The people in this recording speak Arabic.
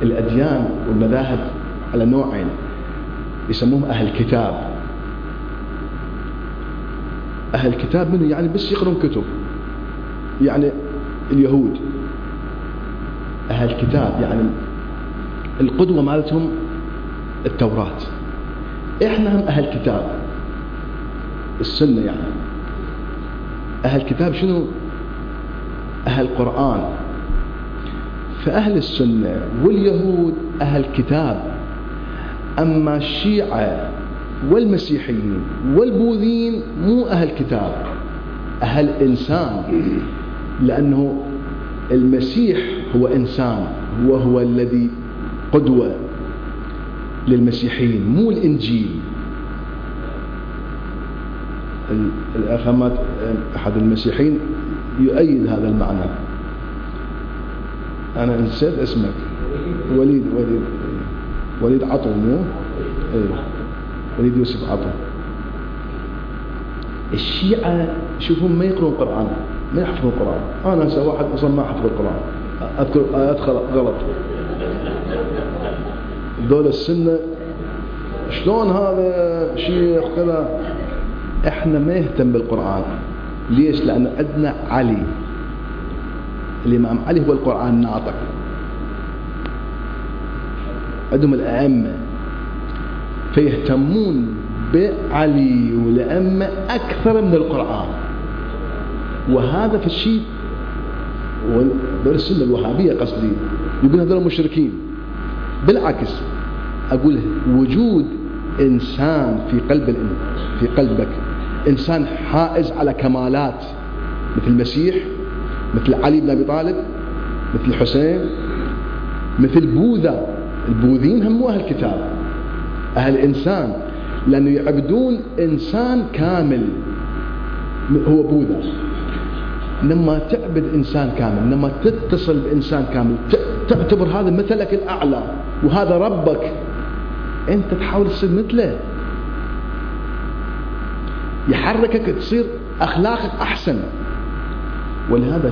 الأديان والمذاهب على نوعين، يسموهم أهل كتاب. أهل كتاب منه يعني بس يقرون كتب، يعني اليهود أهل كتاب، يعني القدوة مالتهم التوراة. إحنا هم أهل كتاب السنة، يعني أهل كتاب شنو؟ أهل قرآن. فأهل السنة واليهود أهل كتاب، أما الشيعة والمسيحيين والبوذيين مو أهل كتاب، أهل إنسان، لأنه المسيح هو إنسان، وهو الذي قدوة للمسيحيين مو الإنجيل. الأخ أحد المسيحيين يؤيد هذا المعنى، أنا نسيت اسمك، وليد عطو، مو وليد يوسف عطو. الشيعة شوفهم ما يقرون قرآن، ما يحفظون القرآن. أنا هسه واحد أصلا ما أحفظ القرآن، أذكر آيات غلط. دول السنة شلون هذا شيخ كذا؟ إحنا ما يهتم بالقرآن. ليش؟ لأن عندنا علي، الإمام علي هو القرآن الناطق. عندهم الأئمة فيهتمون بعلي والأئمة أكثر من القرآن. وهذا في الشيء دول السنة الوهابية قصدي يقولون هذول مشركين. بالعكس أقول وجود إنسان في قلبك إنسان حائز على كمالات مثل المسيح، مثل علي بن أبي طالب، مثل الحسين، مثل بوذا. البوذيين هم مو أهل كتاب، أهل إنسان، لأنه يعبدون إنسان كامل هو بوذا. لما تعبد إنسان كامل، لما تتصل بإنسان كامل، تعتبر هذا مثلك الأعلى وهذا ربك، أنت تحاول تصير مثله، يحركك تصير أخلاقك أحسن. ولهذا